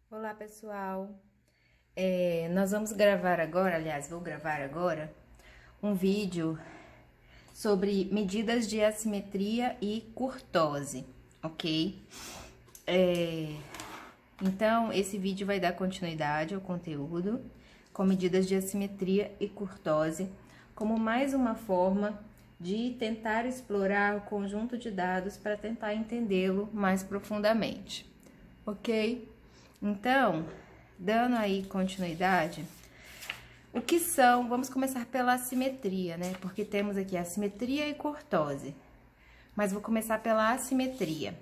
Olá, pessoal. Nós vamos gravar agora, aliás, vou gravar agora um vídeo sobre medidas de assimetria e curtose, ok? Então, esse vídeo vai dar continuidade ao conteúdo com medidas de assimetria e curtose, como mais uma forma de tentar explorar o conjunto de dados para tentar entendê-lo mais profundamente, ok? Então, dando aí continuidade, o que são? Vamos começar pela assimetria, né? Porque temos aqui assimetria e curtose. Mas vou começar pela assimetria.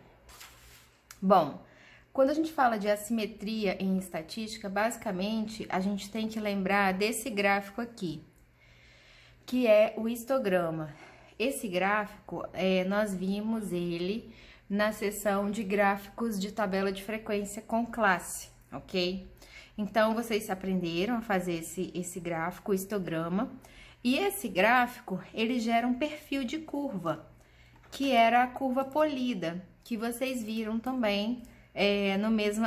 Bom, quando a gente fala de assimetria em estatística, basicamente a gente tem que lembrar desse gráfico aqui, que é o histograma. Esse gráfico, nós vimos ele na seção de gráficos de tabela de frequência com classe, ok? Então, vocês aprenderam a fazer esse gráfico, o histograma, e esse gráfico, ele gera um perfil de curva, que era a curva polida, que vocês viram também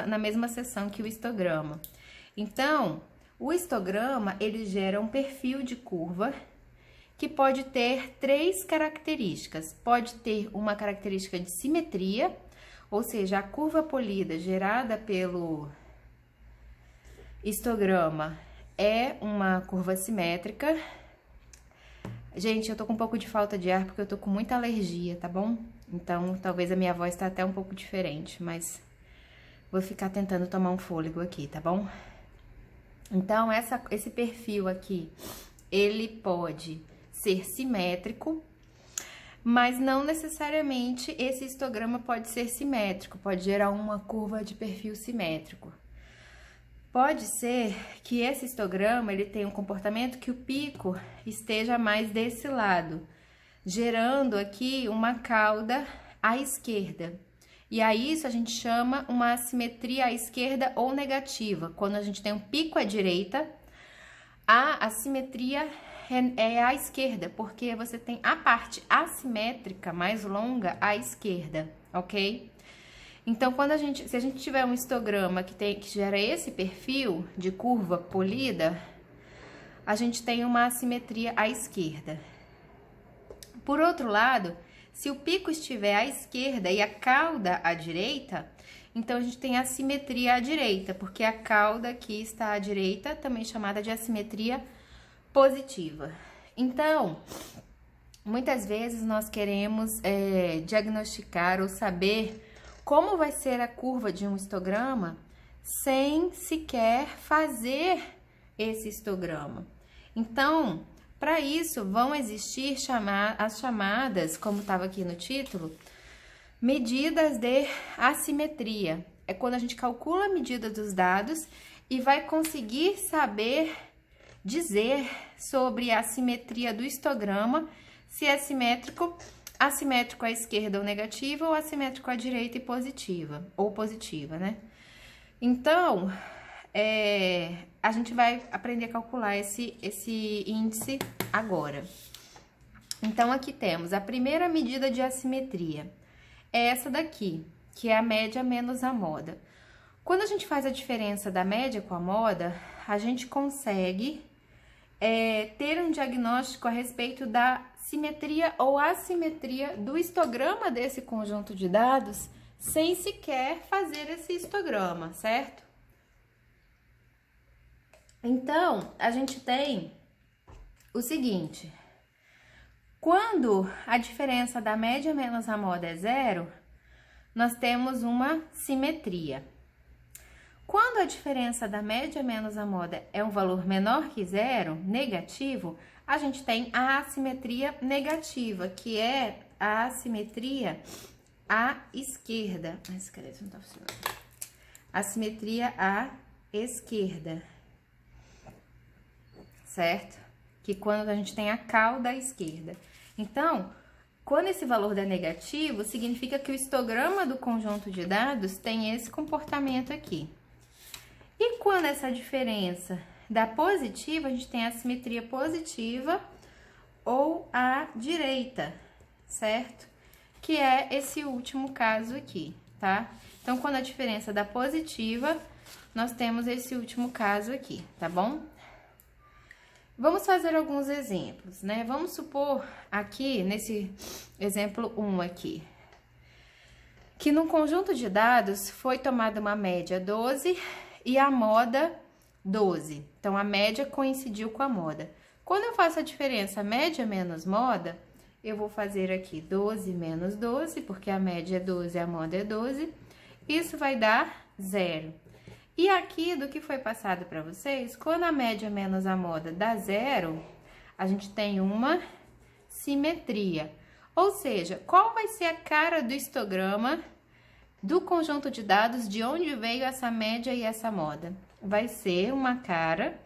na mesma seção que o histograma. Então, o histograma, ele gera um perfil de curva, que pode ter três características. Pode ter uma característica de simetria, ou seja, a curva polida gerada pelo histograma é uma curva simétrica. Gente, eu tô com um pouco de falta de ar porque eu tô com muita alergia, tá bom? Então, talvez a minha voz tá até um pouco diferente, mas vou ficar tentando tomar um fôlego aqui, tá bom? Então, esse perfil aqui, ele pode ser simétrico, mas não necessariamente esse histograma pode ser simétrico, pode gerar uma curva de perfil simétrico. Pode ser que esse histograma ele tenha um comportamento que o pico esteja mais desse lado, gerando aqui uma cauda à esquerda. E aí isso a gente chama uma assimetria à esquerda ou negativa. Quando a gente tem um pico à direita, a assimetria é à esquerda, porque você tem a parte assimétrica mais longa à esquerda, ok? Então, se a gente tiver um histograma que gera esse perfil de curva polida, a gente tem uma assimetria à esquerda. Por outro lado, se o pico estiver à esquerda e a cauda à direita, então a gente tem assimetria à direita, porque a cauda aqui está à direita, também chamada de assimetria positiva. Então, muitas vezes nós queremos diagnosticar ou saber como vai ser a curva de um histograma sem sequer fazer esse histograma. Então, para isso, vão existir as chamadas, como estava aqui no título, medidas de assimetria. É quando a gente calcula a medida dos dados e vai conseguir dizer sobre a simetria do histograma, se é assimétrico à esquerda ou negativa, ou assimétrico à direita e positiva, ou positiva, né? Então, a gente vai aprender a calcular esse índice agora. Então, aqui temos a primeira medida de assimetria, é essa daqui, que é a média menos a moda. Quando a gente faz a diferença da média com a moda, a gente consegue ter um diagnóstico a respeito da simetria ou assimetria do histograma desse conjunto de dados, sem sequer fazer esse histograma, certo? Então, a gente tem o seguinte: quando a diferença da média menos a moda é zero, nós temos uma simetria. Quando a diferença da média menos a moda é um valor menor que zero, negativo, a gente tem a assimetria negativa, que é a assimetria à esquerda. Cadê? Isso não tá funcionando. Assimetria à esquerda, certo? Que quando a gente tem a cauda à esquerda. Então, quando esse valor dá negativo, significa que o histograma do conjunto de dados tem esse comportamento aqui. E quando essa diferença dá positiva, a gente tem a simetria positiva ou à direita, certo? Que é esse último caso aqui, tá? Então, quando a diferença dá positiva, nós temos esse último caso aqui, tá bom? Vamos fazer alguns exemplos, né? Vamos supor aqui, nesse exemplo 1 aqui, que no conjunto de dados foi tomada uma média 12 e a moda 12. Então, a média coincidiu com a moda. Quando eu faço a diferença média menos moda, eu vou fazer aqui 12 menos 12, porque a média é 12 e a moda é 12. Isso vai dar 0. E aqui, do que foi passado para vocês, quando a média menos a moda dá 0, a gente tem uma simetria. Ou seja, qual vai ser a cara do histograma do conjunto de dados de onde veio essa média e essa moda? Vai ser uma cara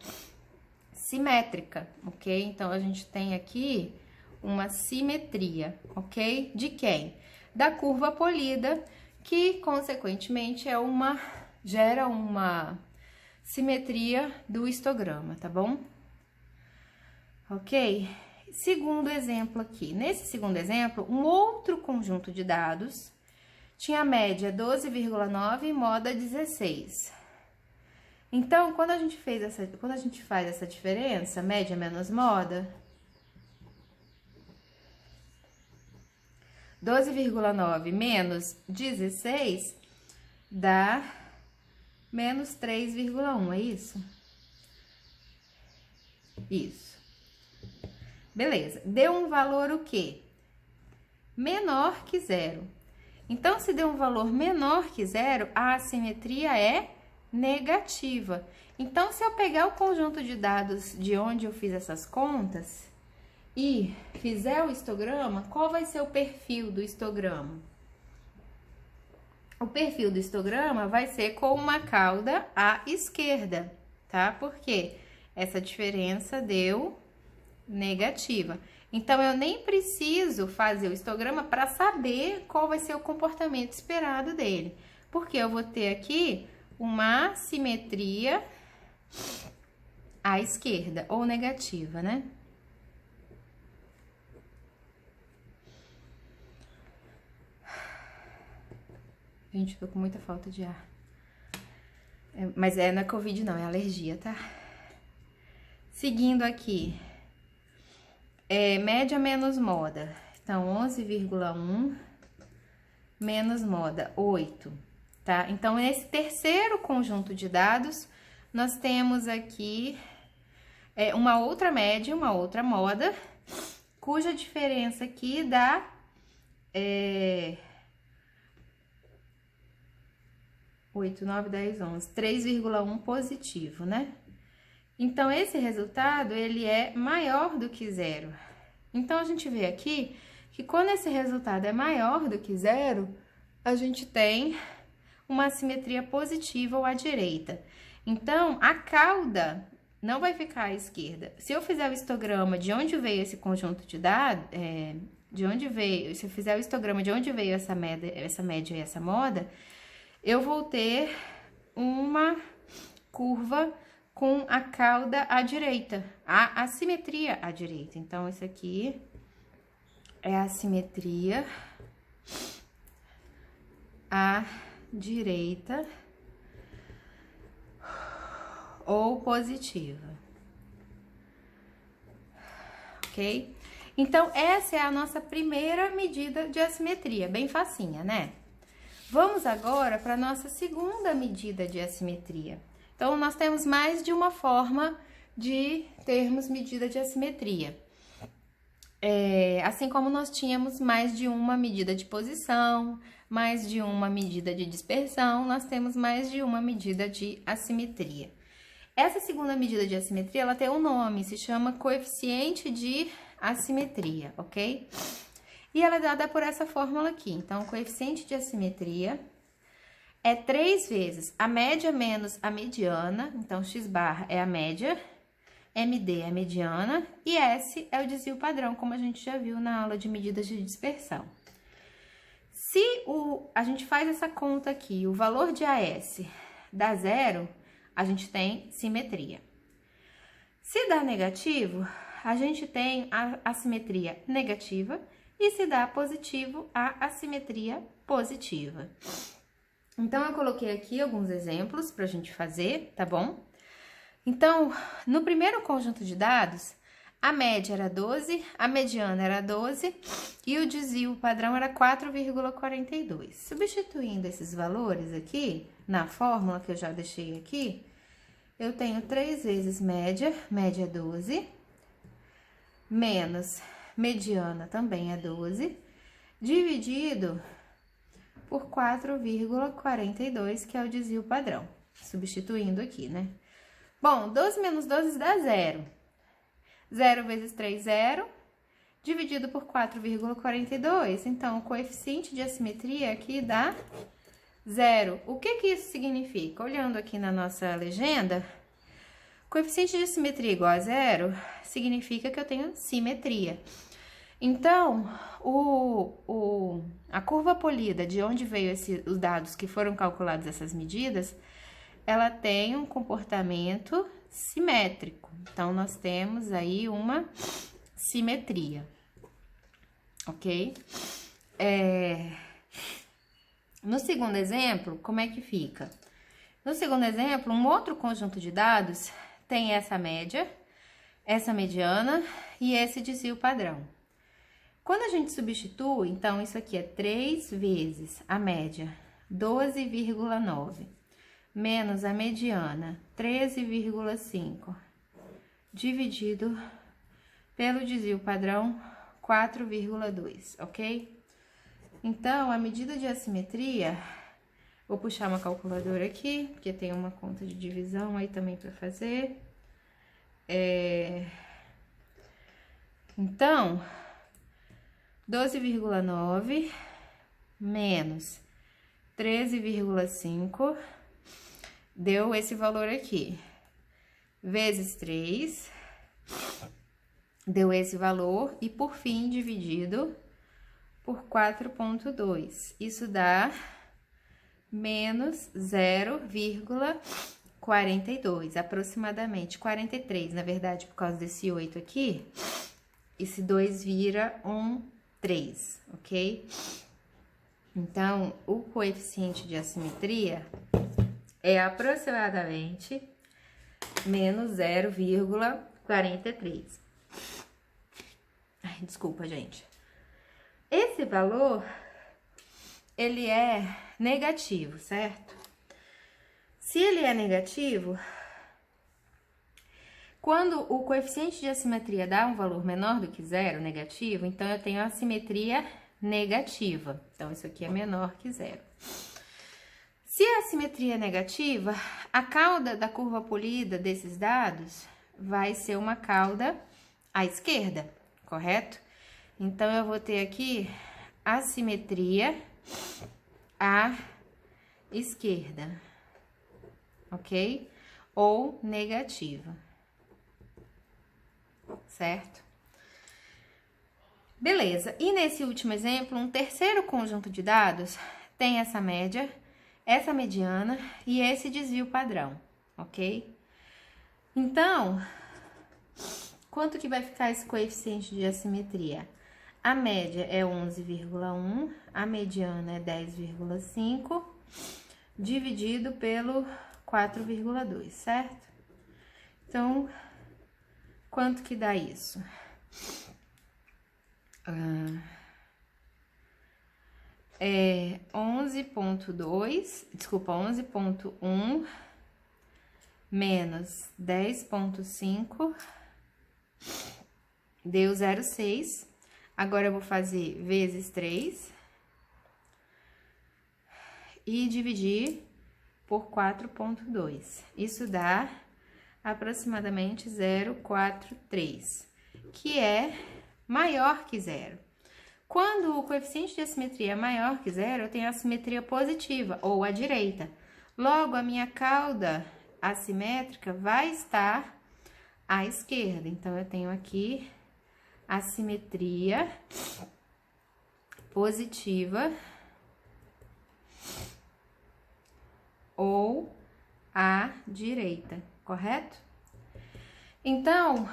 simétrica, ok? Então, a gente tem aqui uma simetria, ok? De quem? Da curva polida, que, consequentemente, gera uma simetria do histograma, tá bom? Ok? Segundo exemplo aqui. Nesse segundo exemplo, um outro conjunto de dados tinha média 12,9 e moda 16. Então, quando a gente faz essa diferença, média menos moda, 12,9 menos 16 dá menos 3,1, é isso? Isso. Beleza. Deu um valor o quê? Menor que 0. Então, se deu um valor menor que 0, a assimetria é negativa. Então, se eu pegar o conjunto de dados de onde eu fiz essas contas e fizer o histograma, qual vai ser o perfil do histograma? O perfil do histograma vai ser com uma cauda à esquerda, tá? Porque essa diferença deu negativa. Então, eu nem preciso fazer o histograma para saber qual vai ser o comportamento esperado dele. Porque eu vou ter aqui uma simetria à esquerda, ou negativa, né? Gente, tô com muita falta de ar. Mas não é Covid não, é alergia, tá? Seguindo aqui. Média menos moda. Então, 11,1 menos moda, 8, tá? Então, nesse terceiro conjunto de dados, nós temos aqui uma outra média e uma outra moda, cuja diferença aqui dá 8, 9, 10, 11, 3,1 positivo, né? Então, esse resultado, ele é maior do que 0. Então, a gente vê aqui que quando esse resultado é maior do que 0, a gente tem uma assimetria positiva ou à direita. Então, a cauda não vai ficar à esquerda. Se eu fizer o histograma de onde veio esse conjunto de dados, se eu fizer o histograma de onde veio essa média e essa moda, eu vou ter uma curva com a cauda à direita, a assimetria à direita. Então, isso aqui é a assimetria à direita ou positiva, ok? Então, essa é a nossa primeira medida de assimetria, bem facinha, né? Vamos agora para a nossa segunda medida de assimetria. Então, nós temos mais de uma forma de termos medida de assimetria. Assim como nós tínhamos mais de uma medida de posição, mais de uma medida de dispersão, nós temos mais de uma medida de assimetria. Essa segunda medida de assimetria, ela tem um nome, se chama coeficiente de assimetria, ok? E ela é dada por essa fórmula aqui. Então, o coeficiente de assimetria é 3 vezes a média menos a mediana. Então, x barra é a média, MD é a mediana e S é o desvio padrão, como a gente já viu na aula de medidas de dispersão. Se a gente faz essa conta aqui, o valor de AS dá 0, a gente tem simetria. Se dá negativo, a gente tem a assimetria negativa. E se dá positivo, a assimetria positiva. Então, eu coloquei aqui alguns exemplos pra gente fazer, tá bom? Então, no primeiro conjunto de dados, a média era 12, a mediana era 12 e o desvio padrão era 4,42. Substituindo esses valores aqui, na fórmula que eu já deixei aqui, eu tenho 3 vezes média, média é 12, menos mediana também é 12, dividido por 4,42, que é o desvio padrão. Substituindo aqui, né? Bom, 12 menos 12 dá 0. 0 vezes 3, 0. Dividido por 4,42. Então, o coeficiente de assimetria aqui dá 0. O que que isso significa? Olhando aqui na nossa legenda, coeficiente de assimetria igual a 0 significa que eu tenho simetria. Então, a curva polida, de onde veio os dados que foram calculados essas medidas, ela tem um comportamento simétrico. Então, nós temos aí uma simetria, ok? No segundo exemplo, como é que fica? No segundo exemplo, um outro conjunto de dados tem essa média, essa mediana e esse desvio padrão. Quando a gente substitui, então, isso aqui é 3 vezes a média, 12,9, menos a mediana, 13,5, dividido pelo desvio padrão, 4,2, ok? Então, a medida de assimetria, vou puxar uma calculadora aqui, porque tem uma conta de divisão aí também para fazer. Então, 12,9 menos 13,5 deu esse valor aqui, vezes 3, deu esse valor, e por fim, dividido por 4,2. Isso dá menos 0,42, aproximadamente 43, na verdade, por causa desse 8 aqui, esse 2 vira um 3, ok? Então, o coeficiente de assimetria é aproximadamente menos 0,43. Ai, desculpa, gente. Esse valor, ele é negativo, certo? Se ele é negativo, quando o coeficiente de assimetria dá um valor menor do que 0, negativo, então eu tenho a assimetria negativa. Então, isso aqui é menor que 0. Se a assimetria é negativa, a cauda da curva polida desses dados vai ser uma cauda à esquerda, correto? Então, eu vou ter aqui assimetria à esquerda, ok? Ou negativa, certo? Beleza, e nesse último exemplo, um terceiro conjunto de dados tem essa média, essa mediana e esse desvio padrão, ok? Então, quanto que vai ficar esse coeficiente de assimetria? A média é 11,1, a mediana é 10,5, dividido pelo 4,2, certo? Então, quanto que dá isso? 11,1 menos 10,5 deu 0,6. Agora, eu vou fazer vezes 3 e dividir por 4,2. Isso dá aproximadamente 0,43, que é maior que 0. Quando o coeficiente de assimetria é maior que 0, eu tenho a simetria positiva, ou à direita. Logo, a minha cauda assimétrica vai estar à esquerda. Então, eu tenho aqui a simetria positiva ou à direita, correto? Então,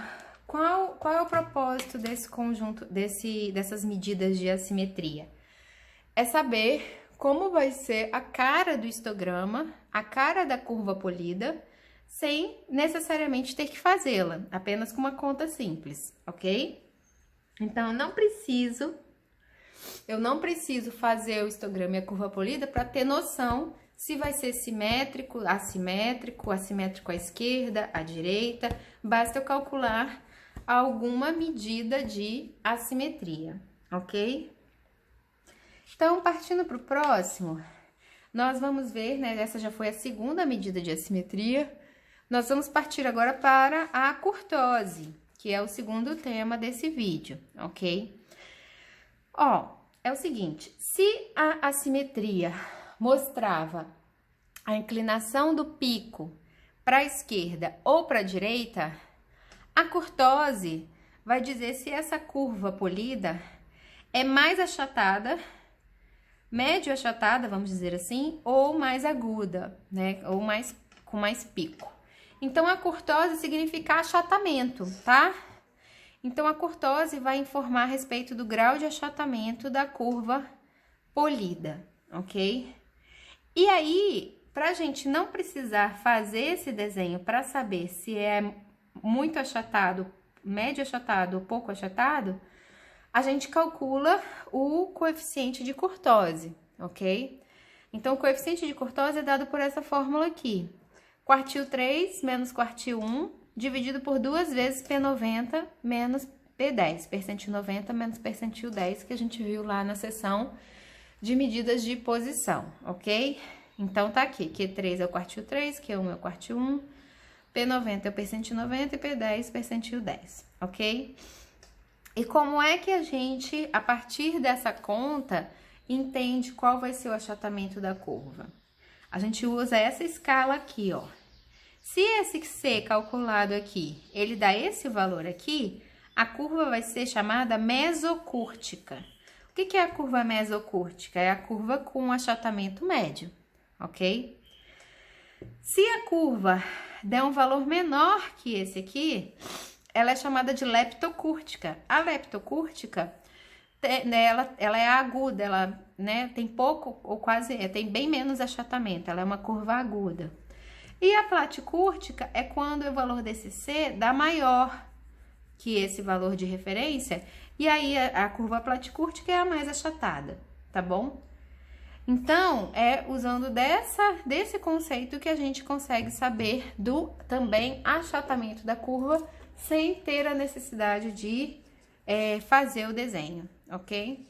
qual é o propósito desse conjunto, dessas medidas de assimetria? É saber como vai ser a cara do histograma, a cara da curva polida, sem necessariamente ter que fazê-la, apenas com uma conta simples, ok? Então, eu não preciso fazer o histograma e a curva polida para ter noção se vai ser simétrico, assimétrico à esquerda, à direita. Basta eu calcular alguma medida de assimetria, ok? Então, partindo para o próximo, nós vamos ver, né? Essa já foi a segunda medida de assimetria. Nós vamos partir agora para a curtose, que é o segundo tema desse vídeo, ok? Ó, é o seguinte, se a assimetria mostrava a inclinação do pico para a esquerda ou para a direita, a curtose vai dizer se essa curva polida é mais achatada, médio achatada, vamos dizer assim, ou mais aguda, né? Ou com mais pico. Então, a curtose significa achatamento, tá? Então, a curtose vai informar a respeito do grau de achatamento da curva polida, ok? E aí, pra gente não precisar fazer esse desenho para saber se é muito achatado, médio achatado ou pouco achatado, a gente calcula o coeficiente de curtose, ok? Então, o coeficiente de curtose é dado por essa fórmula aqui. Quartil 3 menos quartil 1, dividido por 2 vezes P90 menos P10, percentil 90 menos percentil 10, que a gente viu lá na seção de medidas de posição, ok? Então, tá aqui, Q3 é o quartil 3, Q1 é o quartil 1, P90 é o percentil 90 e P10 percentil 10, ok? E como é que a gente, a partir dessa conta, entende qual vai ser o achatamento da curva? A gente usa essa escala aqui, ó. Se esse C calculado aqui, ele dá esse valor aqui, a curva vai ser chamada mesocúrtica. O que é a curva mesocúrtica? É a curva com achatamento médio, ok? Se a curva der um valor menor que esse aqui, ela é chamada de leptocúrtica. A leptocúrtica, ela é aguda, ela, né, tem pouco ou quase, tem bem menos achatamento, ela é uma curva aguda. E a platicúrtica é quando o valor desse C dá maior que esse valor de referência, e aí a curva platicúrtica é a mais achatada, tá bom? Então, é usando desse conceito que a gente consegue saber do também achatamento da curva, sem ter a necessidade de fazer o desenho, ok?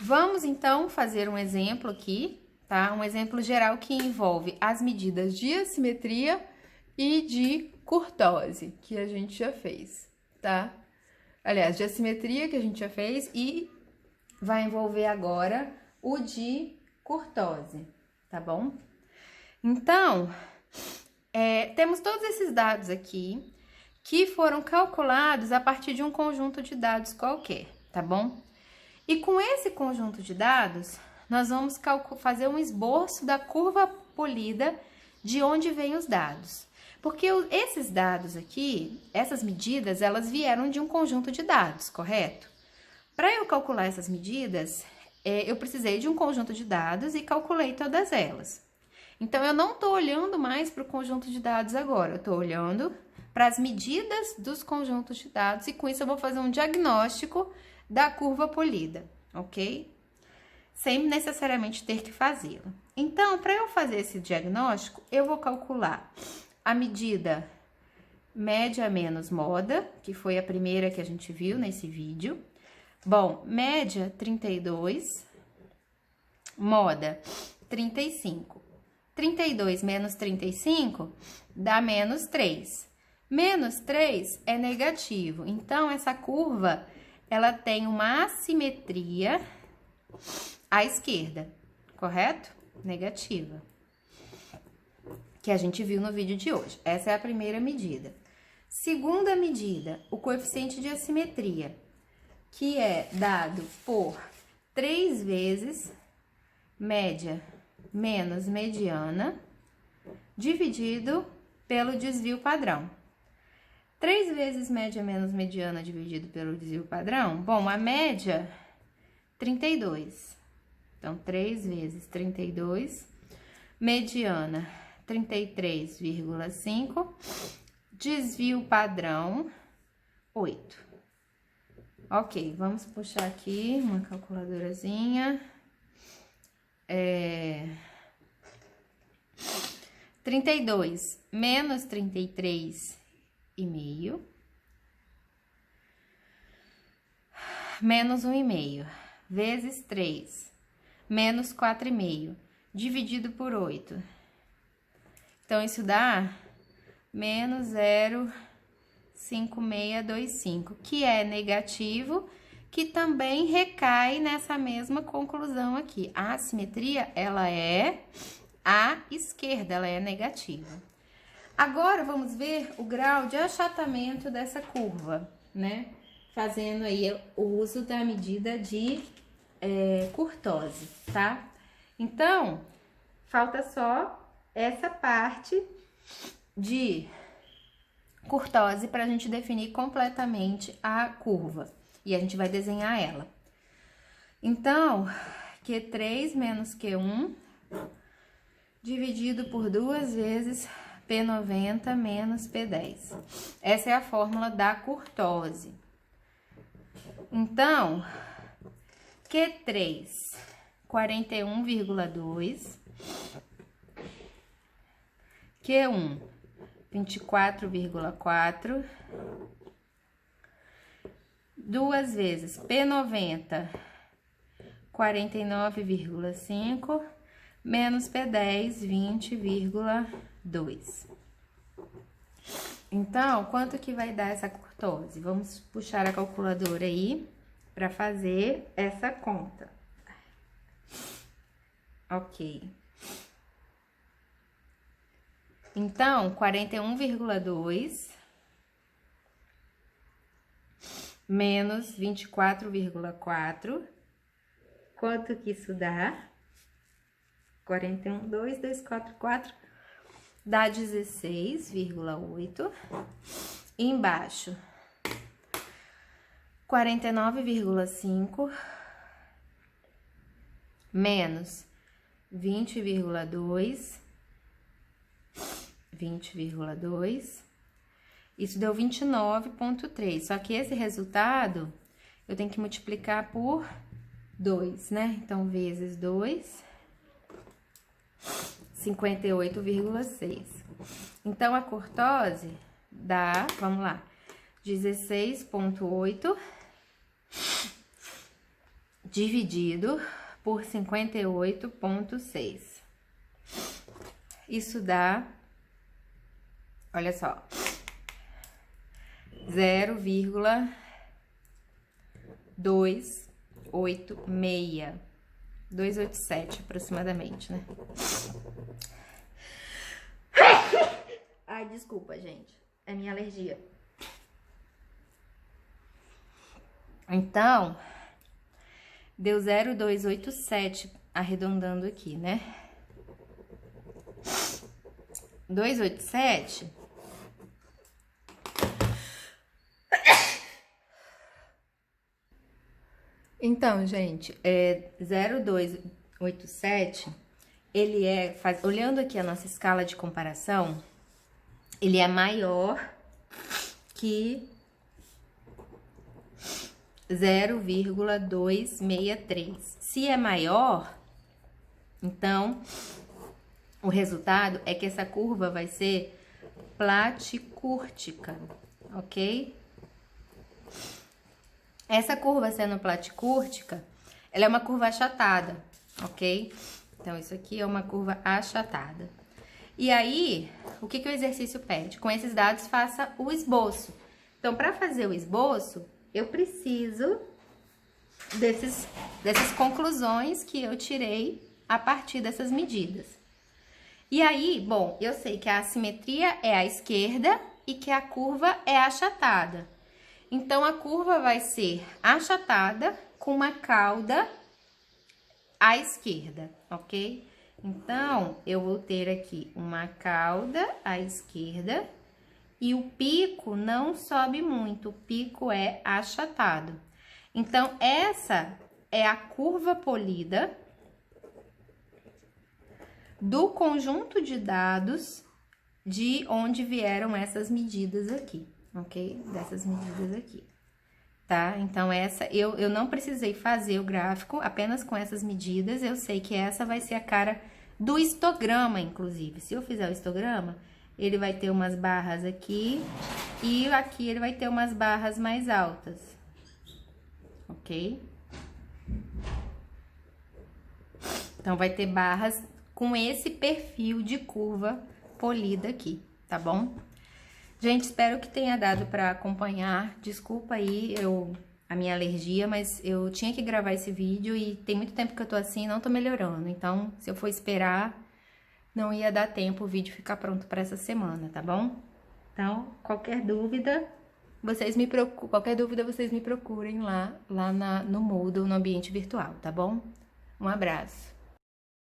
Vamos, então, fazer um exemplo aqui, tá? Um exemplo geral que envolve as medidas de assimetria e de curtose, que a gente já fez, tá? Aliás, de assimetria que a gente já fez e vai envolver agora o de curtose, tá bom? Então, temos todos esses dados aqui que foram calculados a partir de um conjunto de dados qualquer, tá bom? E com esse conjunto de dados, nós vamos fazer um esboço da curva polida de onde vêm os dados. Porque esses dados aqui, essas medidas, elas vieram de um conjunto de dados, correto? Para eu calcular essas medidas, eu precisei de um conjunto de dados e calculei todas elas. Então, eu não estou olhando mais para o conjunto de dados agora, eu estou olhando para as medidas dos conjuntos de dados e com isso eu vou fazer um diagnóstico da curva polida, ok? Sem necessariamente ter que fazê-lo. Então, para eu fazer esse diagnóstico, eu vou calcular a medida média menos moda, que foi a primeira que a gente viu nesse vídeo. Bom, média 32, moda 35. 32 menos 35 dá menos 3. Menos 3 é negativo, então essa curva ela tem uma assimetria à esquerda, correto? Negativa. Que a gente viu no vídeo de hoje. Essa é a primeira medida. Segunda medida, o coeficiente de assimetria, que é dado por 3 vezes média menos mediana, dividido pelo desvio padrão. 3 vezes média menos mediana dividido pelo desvio padrão, bom, a média, 32. Então, 3 vezes 32, mediana 33,5, desvio padrão 8. Ok, vamos puxar aqui uma calculadorazinha. 32 menos 33,5 menos 1,5 vezes 3 menos 4,5 dividido por 8. Então, isso dá menos 0,5625, que é negativo, que também recai nessa mesma conclusão aqui. A assimetria, ela é à esquerda, ela é negativa. Agora, vamos ver o grau de achatamento dessa curva, né? Fazendo aí o uso da medida de Kurtosi, tá? Então, falta só essa parte de Kurtosi para a gente definir completamente a curva. E a gente vai desenhar ela. Então, Q3 menos Q1 dividido por 2 vezes P90 menos P10. Essa é a fórmula da Kurtosi. Então, Q3, 41,2. Q1, 24,4. 2 vezes P90, 49,5, menos P10, 20,2. Então, quanto que vai dar essa Kurtosi? Vamos puxar a calculadora aí para fazer essa conta. Ok. Então, 41,2 menos 24,4. Quanto que isso dá? 41, 2, 2, 4, 4. Dá 16,8. Embaixo, 49,5 menos 20,2. 20,2. Isso deu 29,3. Só que esse resultado eu tenho que multiplicar por 2, né? Então, vezes 2, 58,6. Então, a Kurtosi dá, vamos lá, 16,8 dividido por 58,6. Isso dá, olha só, 0,286, 287 aproximadamente, né? Ai, desculpa, gente, é minha alergia. Então, deu 0,287, arredondando aqui, né? 287. Então, gente, 0,287, ele olhando aqui a nossa escala de comparação, ele é maior que 0,263. Se é maior, então, o resultado é que essa curva vai ser platicúrtica, ok? Essa curva sendo platicúrtica, ela é uma curva achatada, ok? Então, isso aqui é uma curva achatada. E aí, o que o exercício pede? Com esses dados, faça o esboço. Então, para fazer o esboço, eu preciso dessas conclusões que eu tirei a partir dessas medidas. E aí, bom, eu sei que a assimetria é à esquerda e que a curva é achatada. Então, a curva vai ser achatada com uma cauda à esquerda, ok? Então, eu vou ter aqui uma cauda à esquerda e o pico não sobe muito, o pico é achatado. Então, essa é a curva polida do conjunto de dados de onde vieram essas medidas aqui, ok? Dessas medidas aqui, tá? Então, eu não precisei fazer o gráfico apenas com essas medidas, eu sei que essa vai ser a cara do histograma, inclusive. Se eu fizer o histograma, ele vai ter umas barras aqui e aqui ele vai ter umas barras mais altas, ok? Então, vai ter barras com esse perfil de curva polida aqui, tá bom? Gente, espero que tenha dado pra acompanhar. Desculpa aí a minha alergia, mas eu tinha que gravar esse vídeo e tem muito tempo que eu tô assim e não tô melhorando. Então, se eu for esperar, não ia dar tempo o vídeo ficar pronto pra essa semana, tá bom? Então, qualquer dúvida, vocês me procurem lá no Moodle, no ambiente virtual, tá bom? Um abraço.